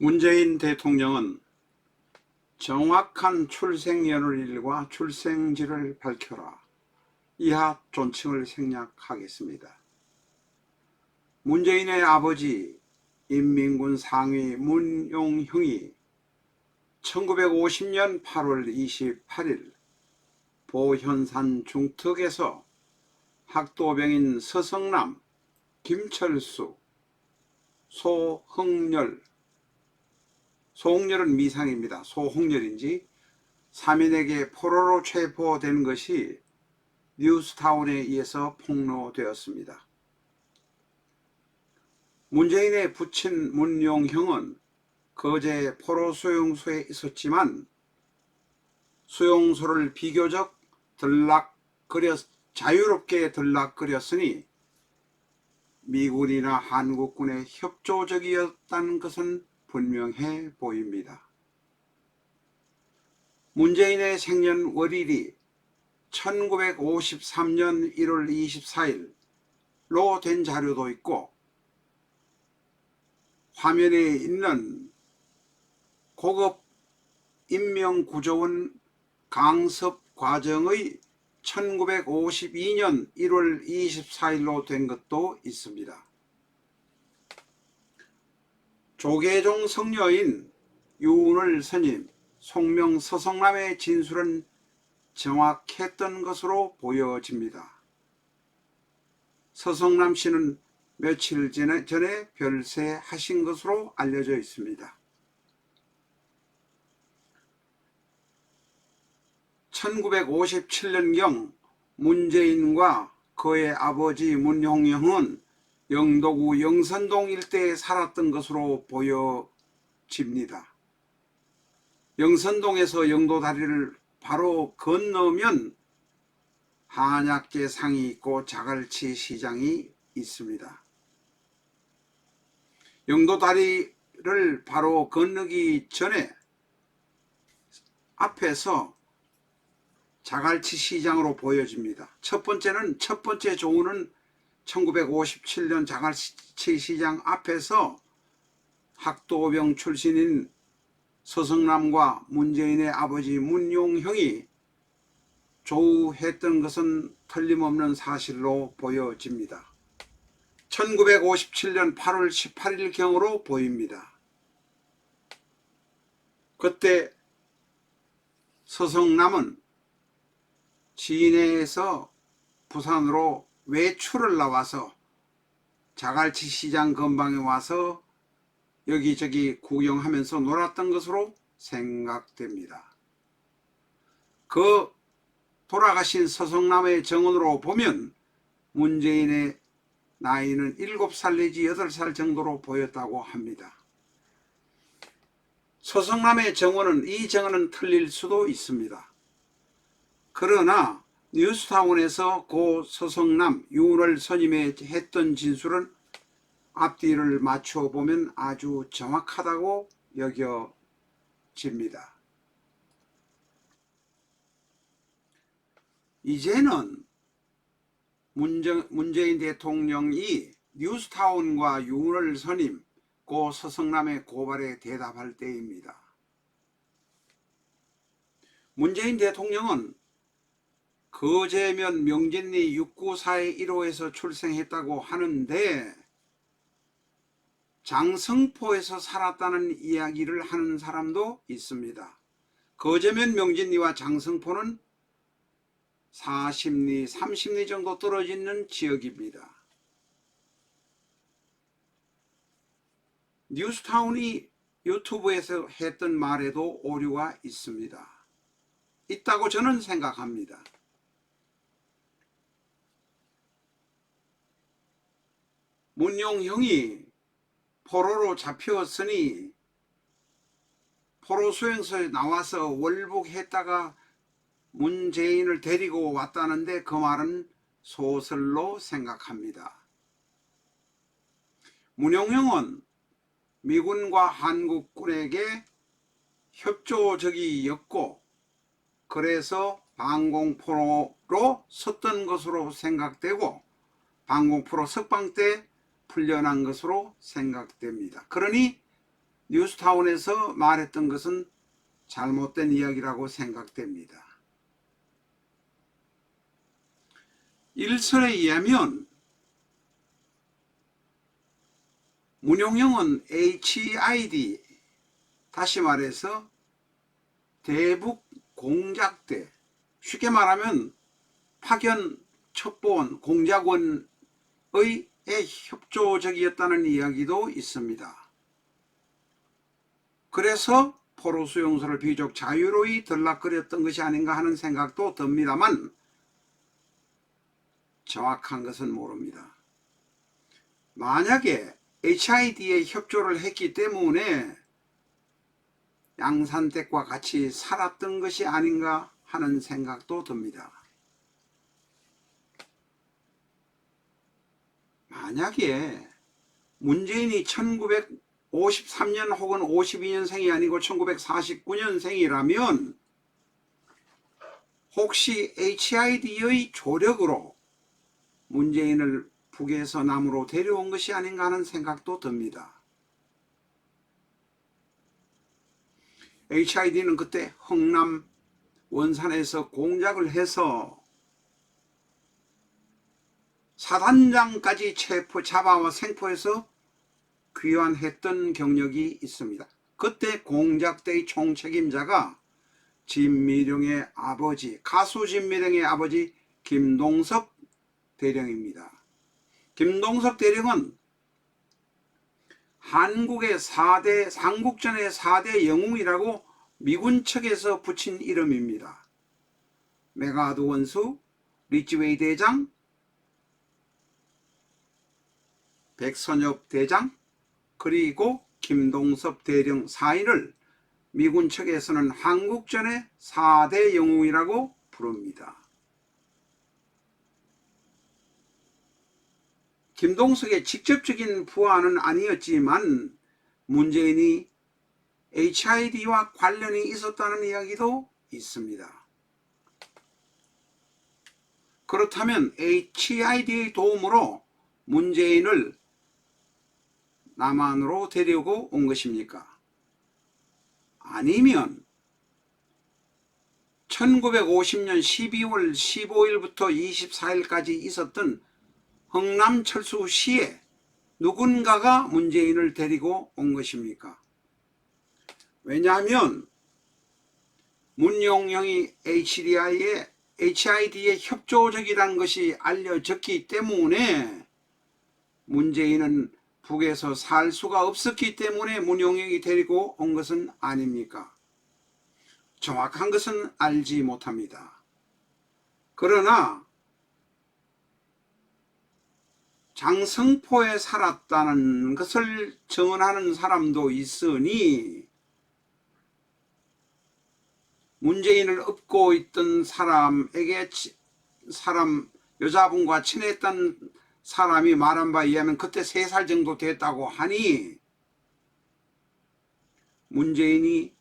문재인 대통령은 정확한 출생연월일과 출생지를 밝혀라. 이하 존칭을 생략하겠습니다. 문재인의 아버지 인민군 상위 문용형이 1950년 8월 28일 보현산 중턱에서 학도병인 서성남, 김철수, 소홍렬은 미상입니다. 소홍렬인지 3인에게 포로로 체포된 것이 뉴스타운에 의해서 폭로되었습니다. 문재인의 부친 문용형은 거제 포로 수용소에 있었지만 수용소를 비교적 자유롭게 들락거렸으니 미군이나 한국군의 협조적이었다는 것은 분명해 보입니다. 문재인의 생년월일이 1953년 1월 24일로 된 자료도 있고, 화면에 있는 고급 인명구조원 강습 과정의 1952년 1월 24일로 된 것도 있습니다. 조계종 성녀인 유은월 스님, 송명 서성남의 진술은 정확했던 것으로 보여집니다. 서성남 씨는 며칠 전에 별세하신 것으로 알려져 있습니다. 1957년경 문재인과 그의 아버지 문용형은 영도구 영선동 일대에 살았던 것으로 보여집니다. 영선동에서 영도다리를 바로 건너면 한약재 상이 있고 자갈치 시장이 있습니다. 영도다리를 바로 건너기 전에 앞에서 자갈치 시장으로 보여집니다. 첫 번째 조우는 1957년 자갈치 시장 앞에서 학도병 출신인 서성남과 문재인의 아버지 문용형이 조우했던 것은 틀림없는 사실로 보여집니다. 1957년 8월 18일경으로 보입니다. 그때 서성남은 시내에서 부산으로 외출을 나와서 자갈치 시장 근방에 와서 여기저기 구경하면서 놀았던 것으로 생각됩니다. 그 돌아가신 서성남의 정언으로 보면 문재인의 나이는 7살 내지 8살 정도로 보였다고 합니다. 서성남의 정언은 이 정언은 틀릴 수도 있습니다. 그러나 뉴스타운에서 고 서성남 유은월 스님의 했던 진술은 앞뒤를 맞춰보면 아주 정확하다고 여겨집니다. 이제는 문재인 대통령이 뉴스타운과 유은월 스님, 고 서성남의 고발에 대답할 때입니다. 문재인 대통령은 거제면 명진리 694의 1호에서 출생했다고 하는데 장성포에서 살았다는 이야기를 하는 사람도 있습니다. 거제면 명진리와 장성포는 40리, 30리 정도 떨어지는 지역입니다. 뉴스타운이 유튜브에서 했던 말에도 오류가 있다고 저는 생각합니다. 문용형이 포로로 잡혔으니 포로 수용소에 나와서 월북했다가 문재인을 데리고 왔다는데 그 말은 소설로 생각합니다. 문용형은 미군과 한국군에게 협조적이었고 그래서 방공포로 섰던 것으로 생각되고 방공포로 석방 때 풀려난 것으로 생각됩니다. 그러니 뉴스타운에서 말했던 것은 잘못된 이야기라고 생각됩니다. 일설에 의하면 문용영은 HID, 다시 말해서 대북 공작대, 쉽게 말하면 파견 첩보원 공작원의 협조적이었다는 이야기도 있습니다. 그래서 포로 수용소를 비교적 자유로이 들락거렸던 것이 아닌가 하는 생각도 듭니다만 정확한 것은 모릅니다. 만약에 HID에 협조를 했기 때문에 양산댁과 같이 살았던 것이 아닌가 하는 생각도 듭니다. 만약에 문재인이 1953년 혹은 52년생이 아니고 1949년생이라면 혹시 HID의 조력으로 문재인을 북에서 남으로 데려온 것이 아닌가 하는 생각도 듭니다. HID는 그때 흥남 원산에서 공작을 해서 사단장까지 잡아와 생포해서 귀환했던 경력이 있습니다. 그때 공작대의 총책임자가 진미령의 아버지, 가수 진미령의 아버지 김동석 대령입니다. 김동석 대령은 한국의 삼국전의 4대 영웅이라고 미군 측에서 붙인 이름입니다. 메가드 원수, 리치웨이 대장, 백선엽 대장, 그리고 김동섭 대령 4인을 미군 측에서는 한국전의 4대 영웅이라고 부릅니다. 김동석의 직접적인 부하는 아니었지만 문재인이 HID와 관련이 있었다는 이야기도 있습니다. 그렇다면 HID의 도움으로 문재인을 남한으로 데리고 온 것입니까? 아니면 1950년 12월 15일부터 24일까지 있었던 흥남철수 시에 누군가가 문재인을 데리고 온 것입니까? 왜냐하면 문용영이 HID에 협조적이라는 것이 알려졌기 때문에 문재인은 북에서 살 수가 없었기 때문에 문용영이 데리고 온 것은 아닙니까? 정확한 것은 알지 못합니다. 그러나 장성포에 살았다는 것을 증언하는 사람도 있으니 문재인을 업고 있던 여자분과 친했던 사람이 말한 바에 의하면 그때 3살 정도 됐다고 하니 문재인이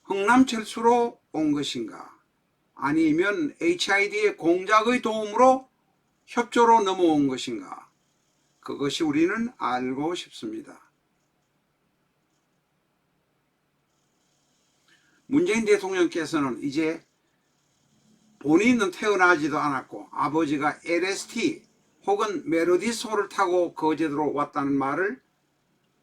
흥남철수로 온 것인가 아니면 HID의 공작의 도움으로 협조로 넘어온 것인가, 그것이 우리는 알고 싶습니다. 문재인 대통령께서는 이제 본인은 태어나지도 않았고 아버지가 LST 혹은 멜로디소를 타고 거제도로 왔다는 말을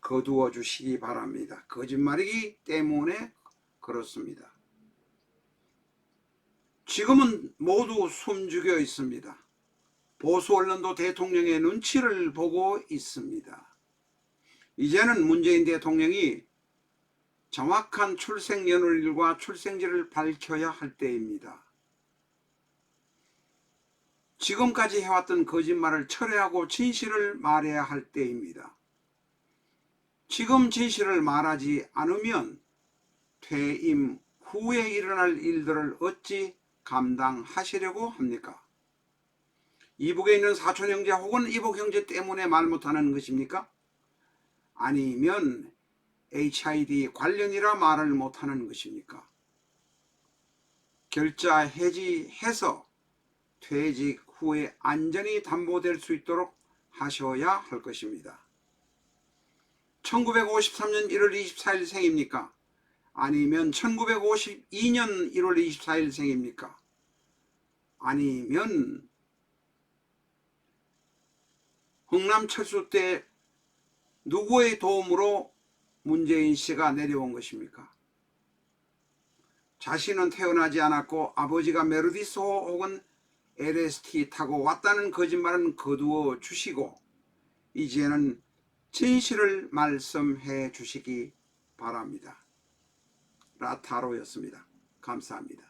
거두어 주시기 바랍니다. 거짓말이기 때문에 그렇습니다. 지금은 모두 숨죽여 있습니다. 보수 언론도 대통령의 눈치를 보고 있습니다. 이제는 문재인 대통령이 정확한 출생연월일과 출생지를 밝혀야 할 때입니다. 지금까지 해왔던 거짓말을 철회하고 진실을 말해야 할 때입니다. 지금 진실을 말하지 않으면 퇴임 후에 일어날 일들을 어찌 감당하시려고 합니까? 이북에 있는 사촌 형제 혹은 이북 형제 때문에 말 못하는 것입니까? 아니면 HID 관련이라 말을 못하는 것입니까? 결자 해지해서 퇴직 후에 안전이 담보될 수 있도록 하셔야 할 것입니다. 1953년 1월 24일 생입니까? 아니면 1952년 1월 24일 생입니까? 아니면 흥남철수 때 누구의 도움으로 문재인 씨가 내려온 것입니까? 자신은 태어나지 않았고 아버지가 메르디스 혹은 LST 타고 왔다는 거짓말은 거두어 주시고 이제는 진실을 말씀해 주시기 바랍니다. 라타로였습니다. 감사합니다.